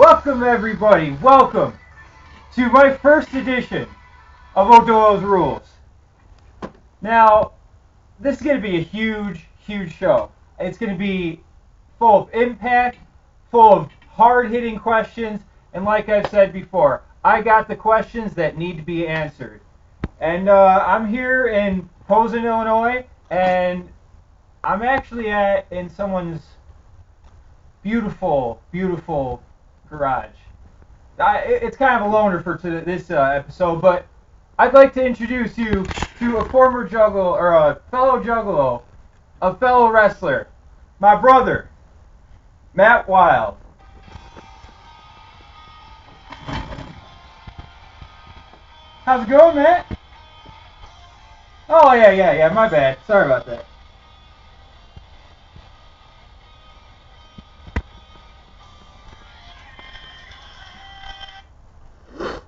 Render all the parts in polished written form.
Welcome everybody, welcome to my first edition of O'Doyle's Rules. Now, this is going to be a huge show. It's going to be full of impact, full of hard-hitting questions, and like I've said before, I got the questions that need to be answered. And I'm here in Posen, Illinois, and I'm actually in someone's beautiful garage. It's kind of a loner for this episode, but I'd like to introduce you to a former juggalo, or a fellow juggalo, a fellow wrestler, my brother, Matt Wild. How's it going, Matt? Oh, yeah, my bad. Sorry about that.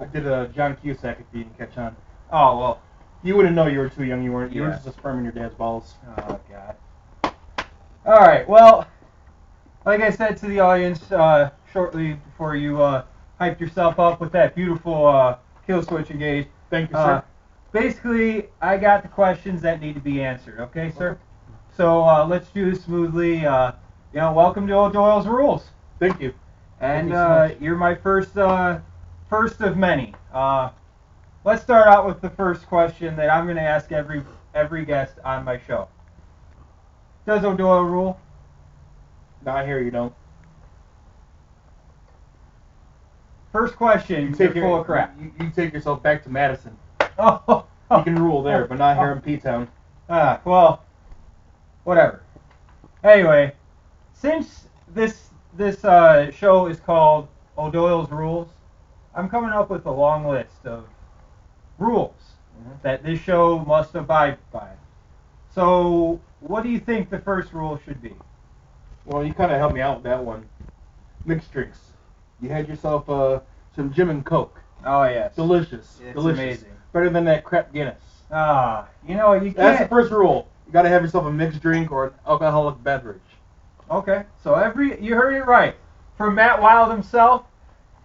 I did a John Cusack if you didn't catch on. Oh, well. You wouldn't know you were too young. You weren't. You were Yeah. just a sperm in your dad's balls. Oh, God. All right, well, like I said to the audience shortly before you hyped yourself up with that beautiful kill switch engage. Thank you, sir. Basically, I got the questions that need to be answered, okay, sir? So let's do this smoothly. Welcome to O'Doyle's Rules. Thank you. And Thank you so much. you're my first of many. Let's start out with the first question that I'm going to ask every guest on my show. Does O'Doyle rule? Not here, you don't. First question, you're full of crap. You take yourself back to Madison. Oh, You can rule there, but not here in P-Town. Well, whatever. Anyway, since this show is called O'Doyle's Rules, I'm coming up with a long list of rules that this show must abide by. So, what do you think the first rule should be? Well, you kind of helped me out with that one. Mixed drinks. You had yourself some Gin and Coke. Oh, yes. Delicious. It's Delicious. amazing. Better than that crap Guinness. You can't... That's the first rule. You got to have yourself a mixed drink or an alcoholic beverage. Okay, so you heard it right. From Matt Wild himself,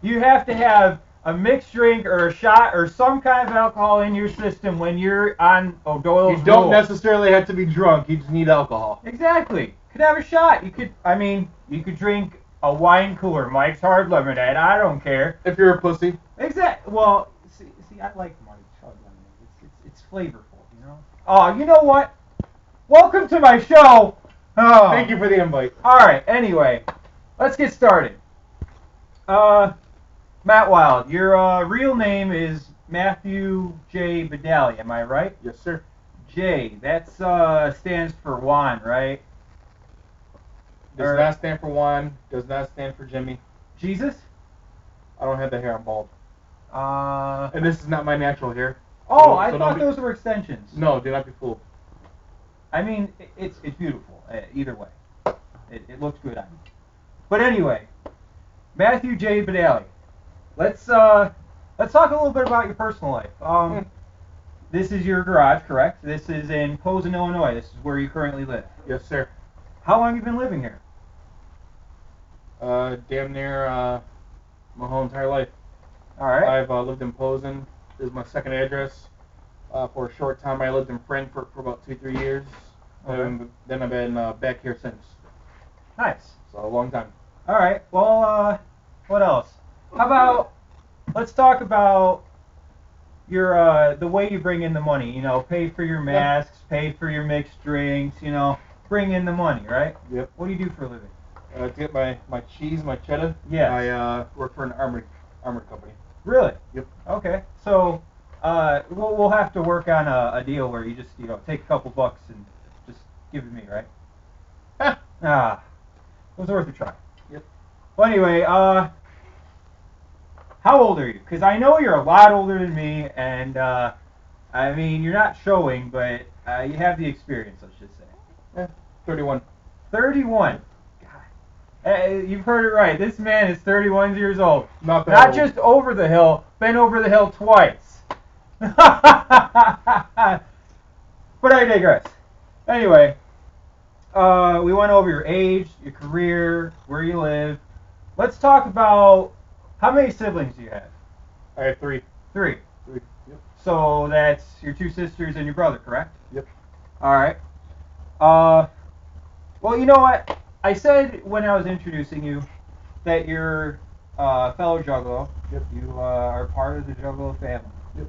you have to have a mixed drink or a shot or some kind of alcohol in your system when you're on O'Doyle's Rules. You don't necessarily have to be drunk. You just need alcohol. Exactly. You could have a shot. You could drink a wine cooler, Mike's Hard Lemonade. I don't care. If you're a pussy. Exactly. Well, see, I like Mike's Hard Lemonade. It's flavorful, you know. Oh, you know what? Welcome to my show. Oh. Thank you for the invite. All right. Anyway, let's get started. Matt Wild, your real name is Matthew J Badali. Am I right? Yes, sir. J. That stands for Juan, right? Does not stand for Juan. Does not stand for Jimmy. Jesus? I don't have the hair. I'm bald. And And this is not my natural hair. I thought those were extensions. No, do not be fooled. I mean, it's beautiful. Either way, it looks good on you. But anyway, Matthew J Badali. Let's talk a little bit about your personal life. This is your garage, correct? This is in Posen, Illinois. This is where you currently live. Yes, sir. How long have you been living here? Damn near my whole entire life. All right. I've lived in Posen. This is my second address. For a short time, I lived in Frankfurt for about 2-3 years. Okay. Then I've been back here since. Nice. So a long time. All right. Well, what else? How about let's talk about your the way you bring in the money. You know, pay for your masks, pay for your mixed drinks. You know, bring in the money, right? Yep. What do you do for a living? To get my cheese, my cheddar. Yes. I work for an armored company. Really? Yep. Okay. So we'll have to work on a deal where you just take a couple bucks and just give it to me, right? It was worth a try. Yep. Well, anyway, how old are you? Because I know you're a lot older than me, and I mean you're not showing, but you have the experience. Let's just say. 31. 31. God, you've heard it right. This man is 31 years old. Not Not just over the hill, been over the hill twice. But I digress. Anyway, we went over your age, your career, where you live. Let's talk about How many siblings do you have? I have three. Three. Three. Yep. So that's your two sisters and your brother, correct? Yep. All right. Well, you know what? I said when I was introducing you that you're a fellow Juggalo. Yep. You are part of the Juggalo family. Yep.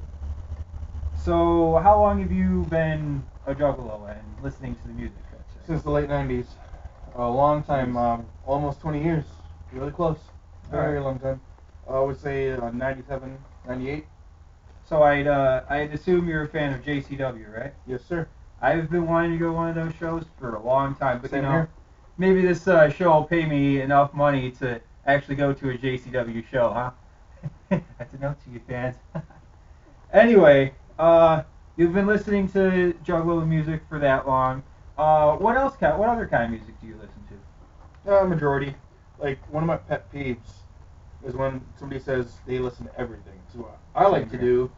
So how long have you been a Juggalo and listening to the music? I'd say? Since the late 90s. A long time, almost 20 years. Really close. Very long time. I would say 97, 98. So I'd assume you're a fan of JCW, right? Yes, sir. I've been wanting to go to one of those shows for a long time, but Same you know, here. maybe this show will pay me enough money to actually go to a JCW show, huh? That's a note to you fans. Anyway, you've been listening to Juggalo music for that long. What other kind of music do you listen to? Majority. Like, one of my pet peeves is when somebody says they listen to everything. So what I like to do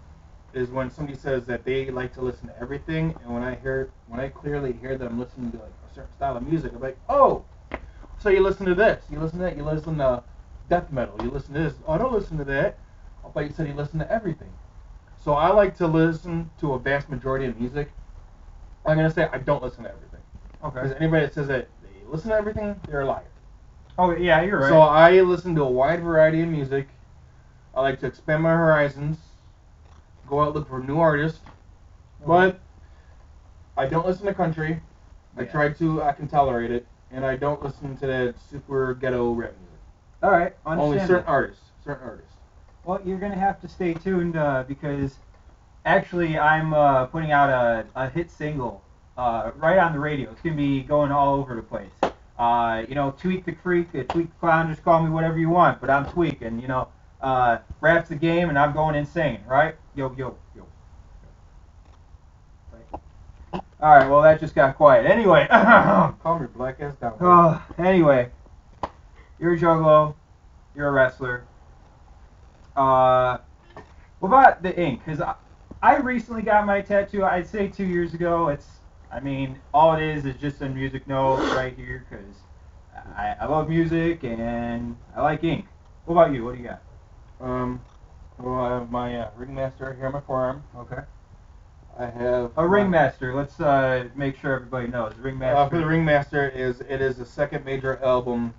is when somebody says that they like to listen to everything, and when I clearly hear them listening to like a certain style of music, I'm like, oh, so you listen to this, you listen to that, you listen to death metal, you listen to this. Oh, I don't listen to that. I thought you said you listen to everything. So I like to listen to a vast majority of music. I'm gonna say I don't listen to everything. Okay. Because anybody that says that they listen to everything, they're a liar. Oh yeah, you're right. So I listen to a wide variety of music. I like to expand my horizons, go out look for new artists, but I don't listen to country. Yeah. I can tolerate it, and I don't listen to that super ghetto rap music. All right, Only certain artists. Well, you're gonna have to stay tuned because actually I'm putting out a hit single right on the radio. It's gonna be going all over the place. You know, Tweak the Freak, Tweak the Clown, just call me whatever you want, but I'm tweaking. You know, rap's the game, and I'm going insane, right? Yo, yo, yo. All right, well that just got quiet. Anyway. Call me black ass down. Anyway, you're a Juggalo. You're a wrestler. What about the ink? Because I recently got my tattoo. I'd say 2 years ago. All it is just a music note right here because I love music and I like ink. What about you? What do you got? Well, I have my ringmaster here on my forearm. Okay. I have A ringmaster. Let's make sure everybody knows. Ringmaster. For the ringmaster it is the second major album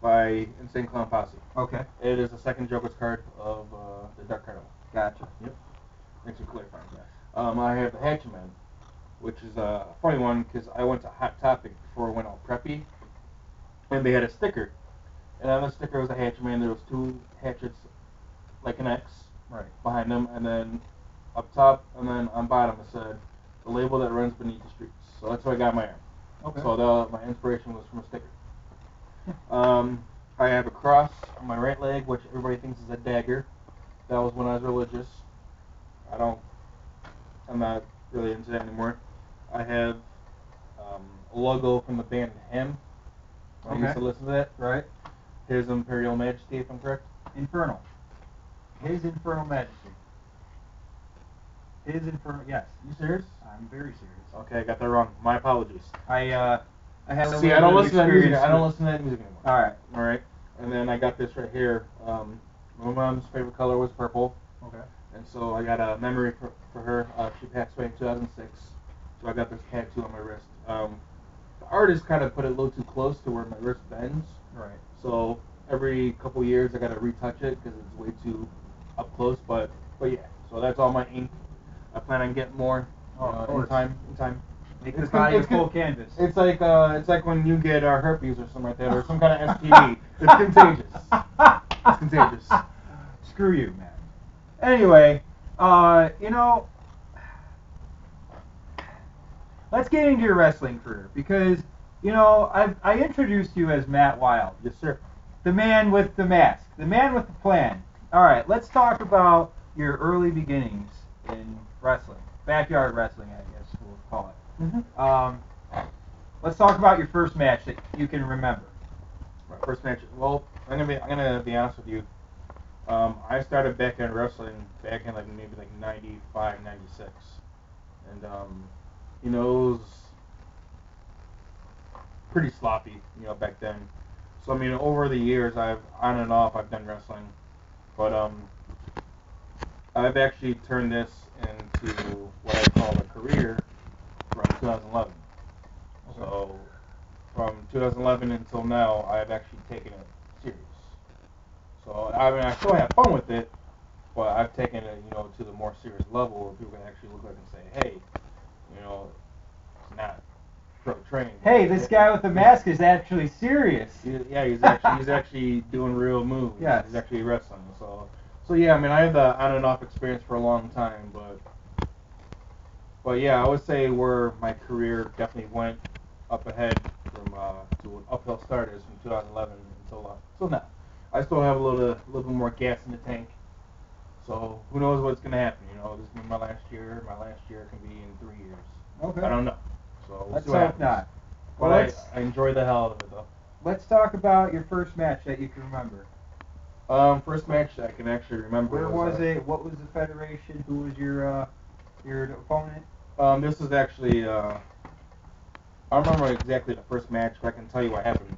by Insane Clown Posse. Okay. It is the second Joker's card of the Dark Carnival. Gotcha. Yep. Thanks for clarifying that. I have the Hatchet Man, which is a funny one because I went to Hot Topic before I went all preppy, and they had a sticker, and on the sticker was a Hatchet Man. There was two hatchets, like an X, right behind them, and then up top, and then on bottom it said the label that runs beneath the streets. So that's how I got my arm. Okay. So my inspiration was from a sticker. I have a cross on my right leg, which everybody thinks is a dagger. That was when I was religious. I'm not really into that anymore. I have a logo from the band Him. I used to listen to that. Right. His Imperial Majesty, if I'm correct. Infernal. His Infernal Majesty. His Infernal. Yes. You serious? I'm very serious. Okay, I got that wrong. My apologies. I had a See, I don't listen to that music. I don't listen to that music anymore. All right. All right. And then I got this right here. My mom's favorite color was purple. Okay. And so I got a memory for her. She passed away in 2006. So I got this tattoo on my wrist. The artist kind of put it a little too close to where my wrist bends. Right. So every couple years I got to retouch it because it's way too up close. But yeah. So that's all my ink. I plan on getting more in time. Make the body a full canvas. It's like when you get herpes or something like that, or some kind of STD. It's contagious. It's contagious. Screw you, man. Anyway, let's get into your wrestling career because, I introduced you as Matt Wild. Yes, sir. The man with the mask. The man with the plan. All right, let's talk about your early beginnings in wrestling. Backyard wrestling, I guess we'll call it. Mm-hmm. Let's talk about your first match that you can remember. My first match. Well, I'm gonna be honest with you. I started backyard wrestling back in maybe 95, 96, and it was pretty sloppy, back then. So over the years, I've on and off I've done wrestling. But I've actually turned this into what I call a career from 2011. Okay. So from 2011 until now, I've actually taken it serious. So I mean, I still have fun with it, but I've taken it, to the more serious level where people can actually look at it and say, hey, it's not pro training. Hey, this guy with the mask is actually serious. Yeah, he's actually doing real moves. Yes. He's actually wrestling. So yeah, I mean, I had the on and off experience for a long time, but yeah, I would say where my career definitely went up ahead to an uphill start is from 2011 until now. I still have a little bit more gas in the tank. So who knows what's gonna happen? This is my last year. My last year can be in 3 years. Okay. I don't know. So let's hope not. Well, I enjoy the hell out of it though. Let's talk about your first match that you can remember. First match that I can actually remember. Where was it? What was the federation? Who was your opponent? This is actually I don't remember exactly the first match, but I can tell you what happened.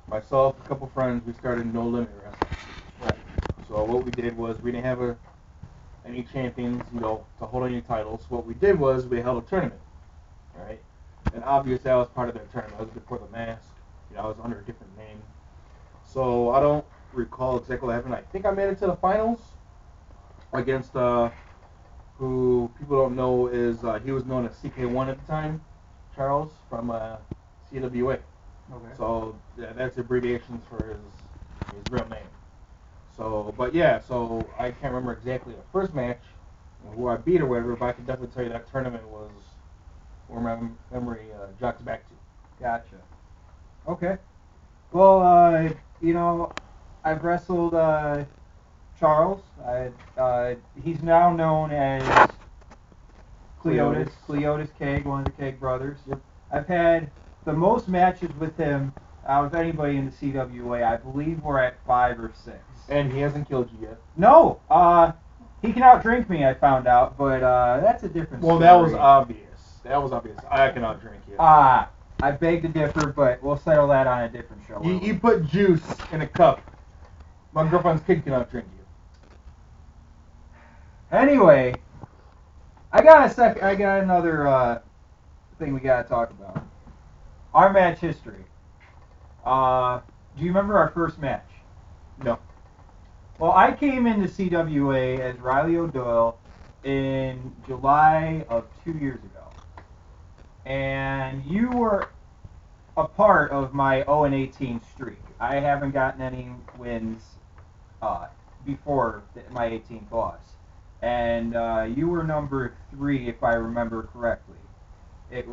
Myself, a couple friends, we started No Limit Wrestling. Right. So what we did was we didn't have any champions, to hold any titles. What we did was we held a tournament, right? And obviously I was part of that tournament. I was before the mask. I was under a different name. So I don't recall exactly what happened. I think I made it to the finals against who people don't know is he was known as CK1 at the time, Charles from CWA. Okay. So that's abbreviations for his real name. So, but yeah, so I can't remember exactly the first match who I beat or whatever, but I can definitely tell you that tournament was where my memory jogs back to. Gotcha. Okay. Well, I've wrestled Charles. He's now known as Cleotis Keg, one of the Keg brothers. Yep. I've had the most matches with him out of anybody in the CWA. I believe we're at 5 or 6. And he hasn't killed you yet. No. He can outdrink me, I found out, but that's a different story. Well, that was obvious. I can outdrink you. I beg to differ, but we'll settle that on a different show. You put juice in a cup. My girlfriend's kid can outdrink you. Anyway, I got another thing we gotta talk about. Our match history. Do you remember our first match? No. Well, I came into CWA as Riley O'Doyle in July of 2 years ago. And you were a part of my 0-18 streak. I haven't gotten any wins before my 18th loss. And you were number 3, if I remember correctly. I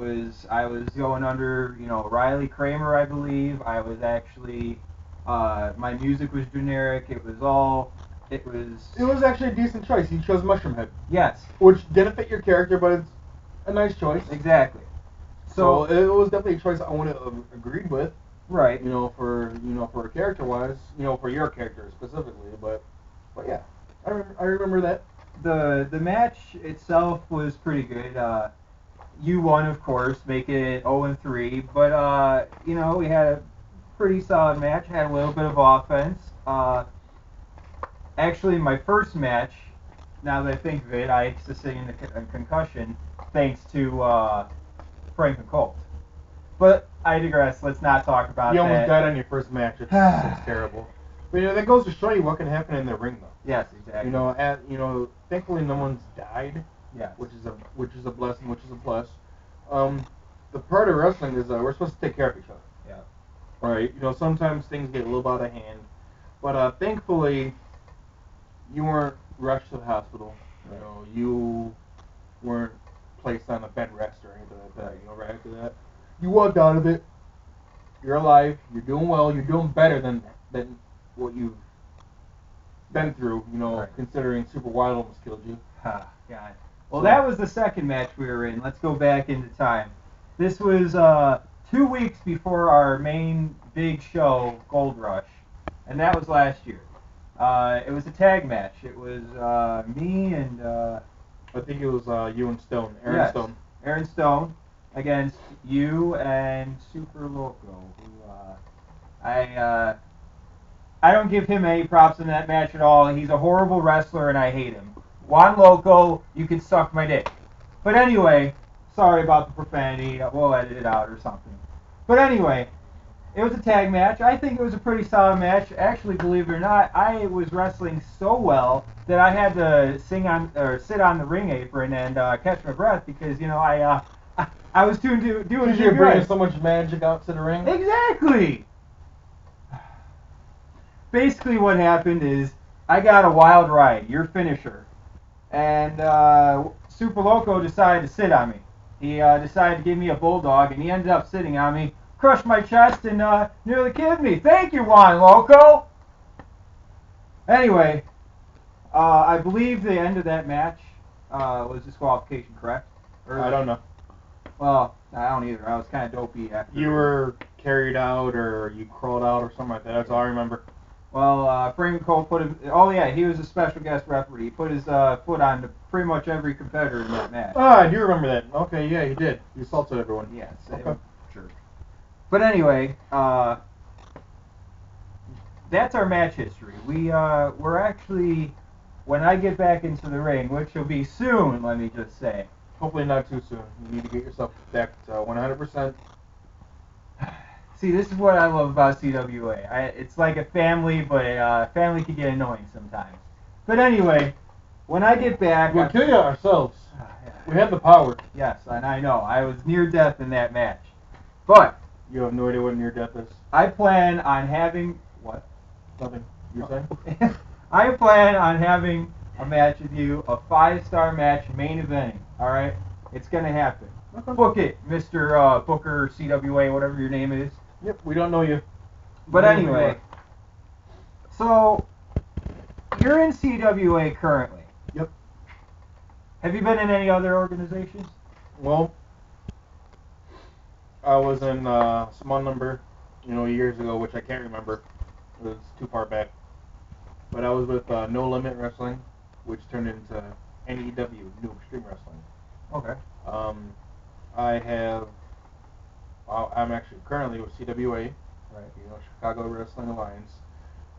was going under, Riley Kramer, I believe. I was actually, my music was generic. It was actually a decent choice. You chose Mushroom Head. Yes. Which didn't fit your character, but it's a nice choice. Exactly. So it was definitely a choice I would have agreed with. Right. For character wise, for your character specifically, but yeah, I remember that. The match itself was pretty good. You won, of course, making it 0-3, but we had a pretty solid match. Had a little bit of offense. Actually, my first match, now that I think of it, I sustained a concussion thanks to Frank and Colt. But I digress. Let's not talk about that. You almost died on your first match. It's terrible. But that goes to show you what can happen in the ring, though. Yes, exactly. Thankfully no one's died. Yes. Which is a blessing, which is a plus. The part of wrestling is we're supposed to take care of each other. Yeah. Right. Sometimes things get a little out of hand, but thankfully you weren't rushed to the hospital. Right. You weren't placed on a bed rest or anything like that. Right after that, you walked out of it. You're alive. You're doing well. You're doing better than what you've been through. Right. Considering Super Wild almost killed you. God. Well, that was the second match we were in. Let's go back into time. This was 2 weeks before our main big show, Gold Rush, and that was last year. It was a tag match. It was me and I think it was you and Stone, Aaron Stone. Aaron Stone against you and Super Loco, who I I don't give him any props in that match at all. He's a horrible wrestler, and I hate him. Juan Loco, you can suck my dick. But anyway, sorry about the profanity. We'll edit it out or something. But anyway, it was a tag match. I think it was a pretty solid match. Actually, believe it or not, I was wrestling so well that I had to sit on the ring apron and catch my breath because I was doing too Because you're good. bringing so much magic out to the ring. Exactly. Basically, what happened is I got a wild ride, your finisher, and Super Loco decided to sit on me. He decided to give me a bulldog, and he ended up sitting on me, crushed my chest, and nearly killed me. Thank you, Juan Loco. Anyway, I believe the end of that match was disqualification, correct? I don't know. Well, I don't either. I was kind of dopey after. You were carried out, or you crawled out, or something like that. That's all I remember. Well, Frank Cole put him. Oh yeah, he was a special guest referee. He put his foot on pretty much every competitor in that match. Ah, I do remember that. Okay, yeah, he did. He assaulted everyone. Yes, Okay. sure. But anyway, that's our match history. We're actually, when I get back into the ring, which will be soon, let me just say. Hopefully not too soon. You need to get yourself back to 100%. See, this is what I love about CWA. It's like a family, but family can get annoying sometimes. But anyway, when I get back... We'll kill you ourselves. We have the power. Yes, and I know. I was near death in that match. But... You have no idea what near death is? I plan on having... What? Nothing. You're saying? I plan on having a match with you, a 5-star match, main eventing. Alright? It's going to happen. Okay. Book it, Mr. Booker, CWA, whatever your name is. Yep, we don't know you. But anyway, so you're in CWA currently. Yep. Have you been in any other organizations? Well, I was in small number, years ago, which I can't remember. It was too far back. But I was with No Limit Wrestling, which turned into NEW, New Extreme Wrestling. Okay. I'm actually currently with CWA, Right. Chicago Wrestling Alliance,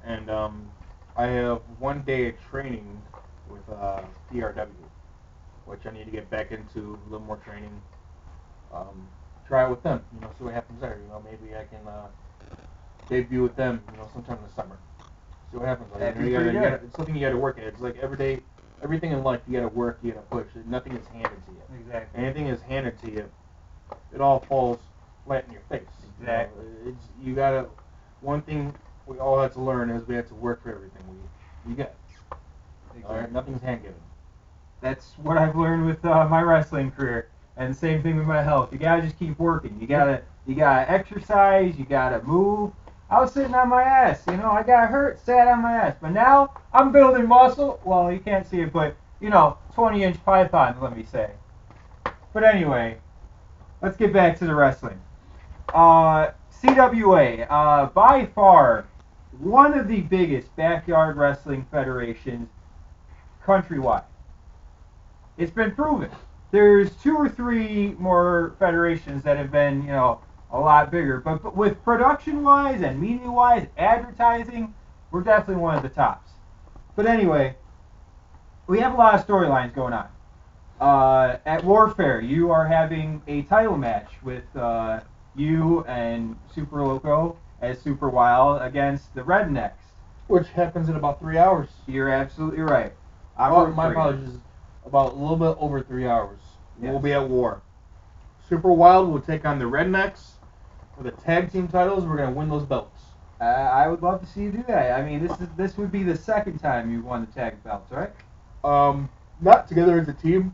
and I have 1 day of training with PRW, which I need to get back into a little more training. Try it with them, see what happens there. Maybe I can debut with them, sometime in the summer. See what happens. It's something you got to work at. It's like every day, everything in life you got to work, you got to push. Nothing is handed to you. Exactly. Anything is handed to you, it all falls flat in your face. Exactly. You gotta. One thing we all had to learn is we had to work for everything we get. Exactly. All right, nothing's hand given. That's what I've learned with my wrestling career, and the same thing with my health. You gotta just keep working. You gotta exercise. You gotta move. I was sitting on my ass. I got hurt, sat on my ass, but now I'm building muscle. Well, you can't see it, but 20-inch python, let me say. But anyway, let's get back to the wrestling. CWA, by far, one of the biggest backyard wrestling federations countrywide. It's been proven. There's 2 or 3 more federations that have been, a lot bigger. But with production-wise and media-wise, advertising, we're definitely one of the tops. But anyway, we have a lot of storylines going on. At Warfare, you are having a title match with you and Super Loco as Super Wild against the Rednecks. Which happens in about 3 hours. You're absolutely right. My apologies. About a little bit over 3 hours. Yes. We'll be at war. Super Wild will take on the Rednecks for the tag team titles. We're gonna win those belts. I would love to see you do that. I mean, this would be the second time you've won the tag belts, right? Not together as a team.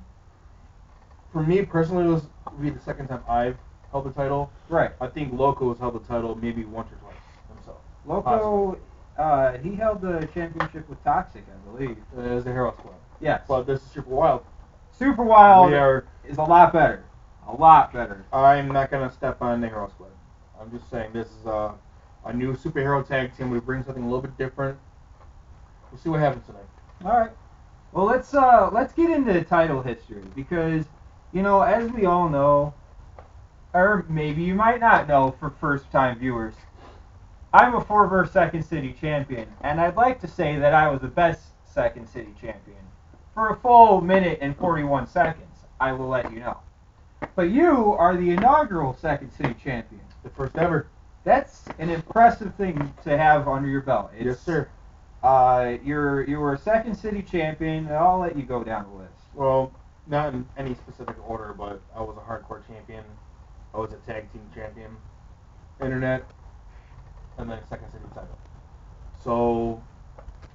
For me personally, this would be the second time I've held the title. Right. I think Loco has held the title maybe once or twice himself. Loco, he held the championship with Toxic, I believe. As the Hero Squad. Yes. But this is Super Wild. Super Wild is a lot better. A lot better. I'm not going to step on the Hero Squad. I'm just saying this is a new superhero tag team. We bring something a little bit different. We'll see what happens tonight. All right. Well, let's get into title history because, as we all know, or maybe you might not know for first-time viewers, I'm a former Second City champion, and I'd like to say that I was the best Second City champion. For a full minute and 41 seconds, I will let you know. But you are the inaugural Second City champion. The first ever. That's an impressive thing to have under your belt. Yes, sir. You were a Second City champion, and I'll let you go down the list. Well, not in any specific order, but I was a hardcore champion. I was a tag team champion, internet, and then Second City title. So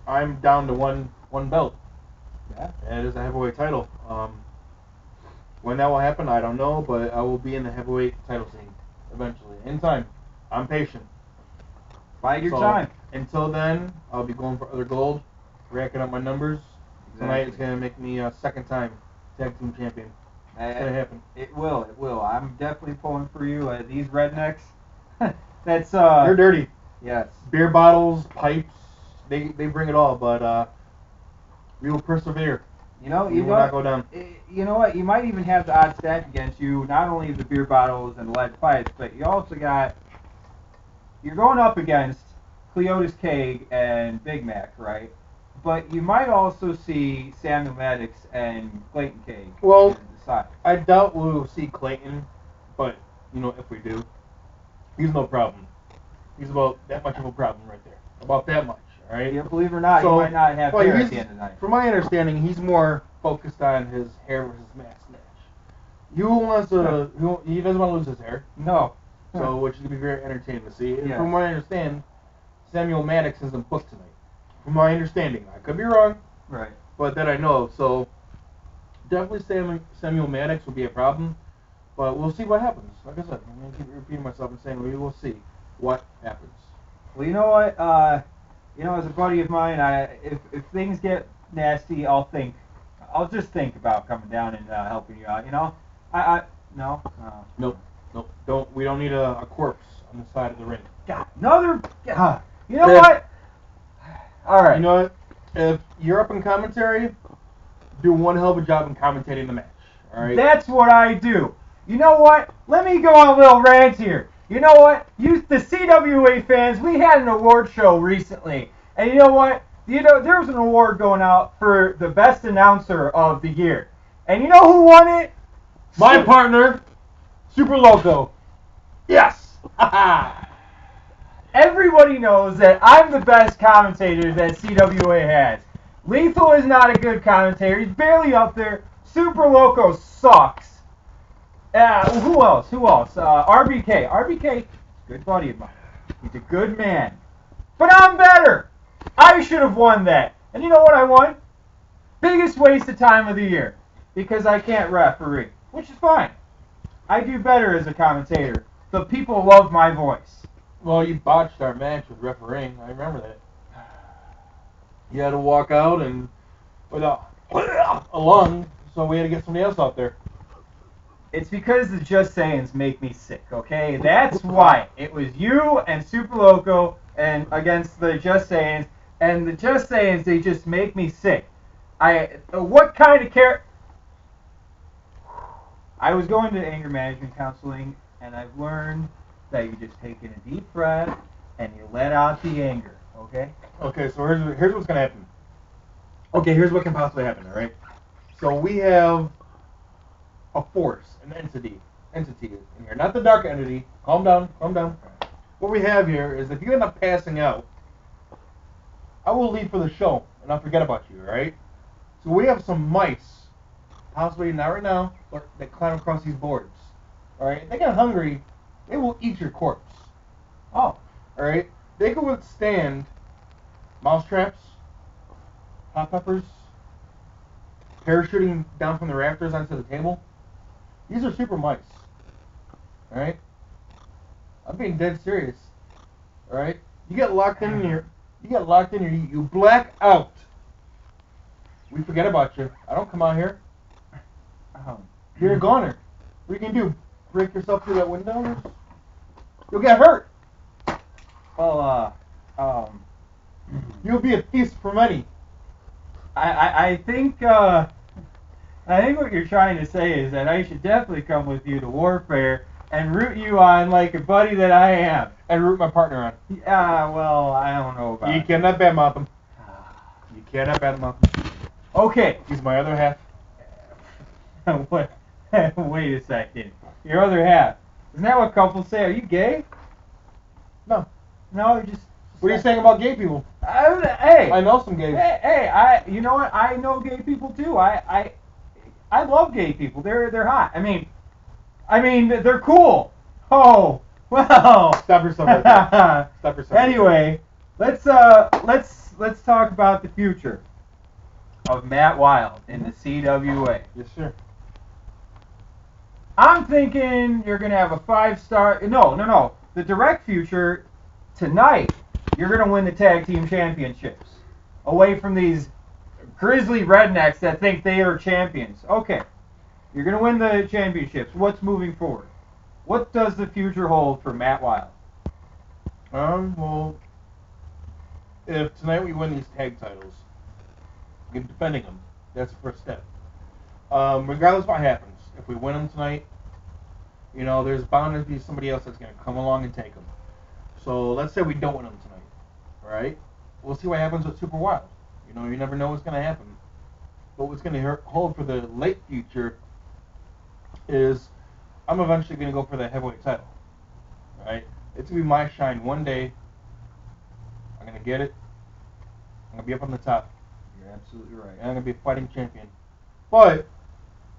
I'm down to one belt. Yeah. And it is a heavyweight title. When that will happen, I don't know, but I will be in the heavyweight title scene eventually. In time. I'm patient. Bide your time. Until then, I'll be going for other gold, racking up my numbers. Exactly. Tonight it's going to make me a second time tag team champion. It's going to happen. It will. I'm definitely pulling for you. These rednecks, that's... They're dirty. Yes. Beer bottles, pipes, they bring it all, but we will persevere. You know, we will not go down. You know what? You might even have the odds stacked against you. Not only the beer bottles and lead pipes, but you also got. You're going up against Cleotis Cage and Big Mac, right? But you might also see Samuel Maddox and Clayton Cage. Well, side. I doubt we'll see Clayton, but you know, if we do, he's no problem. He's about that much of a problem right there. About that much. All right. Yeah, believe it or not, you might not have hair at the end of the night. From my understanding, he's more focused on his hair versus mask match. He doesn't want to lose his hair. No. So, which would be very entertaining to see. And Yeah. from what I understand, Samuel Maddox isn't booked tonight. From my understanding, I could be wrong. Right. But that I know of. So, definitely Samuel Maddox will be a problem. But we'll see what happens. Like I said, I'm going to keep repeating myself and saying we will see what happens. Well, you know what? As a buddy of mine, if things get nasty, I'll just think about coming down and helping you out. You know, no. Nope. We don't need a corpse on the side of the ring. God, another. You know what? All right. You know what? If you're up in commentary, do one hell of a job in commentating the match. All right. That's what I do. You know what? Let me go on a little rant here. You know what? The CWA fans, we had an award show recently. And you know what? There was an award going out for the best announcer of the year. And you know who won it? My partner, Super Loco. Yes! Everybody knows that I'm the best commentator that CWA has. Lethal is not a good commentator. He's barely up there. Super Loco sucks. Who else? RBK. RBK, good buddy of mine. He's a good man. But I'm better. I should have won that. And you know what I won? Biggest waste of time of the year. Because I can't referee. Which is fine. I do better as a commentator. The people love my voice. Well, you botched our match with refereeing. I remember that. You had to walk out and with a lung, so we had to get somebody else out there. It's because the Just Sayings make me sick, okay? That's why. It was you and Super Loco and against the Just Sayings, and the Just Sayings, they just make me sick. What kind of care... I was going to anger management counseling, and I've learned that you just take in a deep breath and you let out the anger, okay? Okay, so here's what's going to happen. Okay, here's what can possibly happen, all right? So we have a force, an entity in here. Not the dark entity. Calm down. What we have here is if you end up passing out, I will leave for the show, and I'll forget about you, all right? So we have some mice, possibly not right now, but that climb across these boards, all right? If they get hungry, they will eat your corpse. Oh. All right? They can withstand mouse traps, hot peppers, parachuting down from the rafters onto the table. These are super mice. All right? I'm being dead serious. All right? You get locked in here. You black out. We forget about you. I don't come out here. You're a goner. What are you gonna do? Break yourself through that window? You'll get hurt. Well, You'll be a feast for many. I think what you're trying to say is that I should definitely come with you to Warfare and root you on like a buddy that I am. and root my partner on. Yeah, well, I don't know about You it. cannot badmouth him. You cannot badmouth him. Okay. He's my other half. Wait a second. Your other half. Isn't that what couples say? Are you gay? No. No, you just. What are you saying about gay people? Hey. I know some gays. Hey, you know what? I know gay people too. I love gay people. They're hot. I mean, they're cool. Oh, well. Stop yourself right there. Stop yourself. Anyway, let's talk about the future of Matt Wild in the CWA. Yes, sir. I'm thinking you're gonna have a 5-star. No. The direct future tonight. You're gonna win the tag team championships away from these grizzly rednecks that think they are champions. Okay, you're gonna win the championships. What's moving forward? What does the future hold for Matt Wild? Well, if tonight we win these tag titles, we're defending them. That's the first step. Regardless of what happens, if we win them tonight, there's bound to be somebody else that's going to come along and take them. So let's say we don't win them tonight, right? We'll see what happens with Super Wild. You never know what's going to happen. But what's going to hold for the late future is I'm eventually going to go for the heavyweight title, right? It's going to be my shine one day. I'm going to get it. I'm going to be up on the top. You're absolutely right. And I'm going to be a fighting champion. But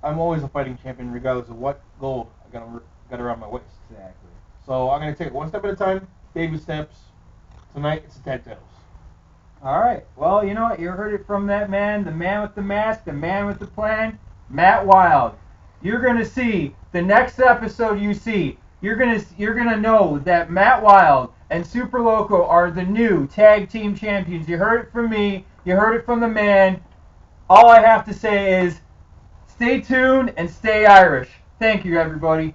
I'm always a fighting champion regardless of what gold I got around my waist. Exactly. So I'm going to take it one step at a time, baby steps. Tonight, it's the tag titles. All right. Well, you know what? You heard it from that man, the man with the mask, the man with the plan, Matt Wild. You're going to see the next episode you see. You're gonna know that Matt Wild and Super Loco are the new tag team champions. You heard it from me. You heard it from the man. All I have to say is stay tuned and stay Irish. Thank you, everybody.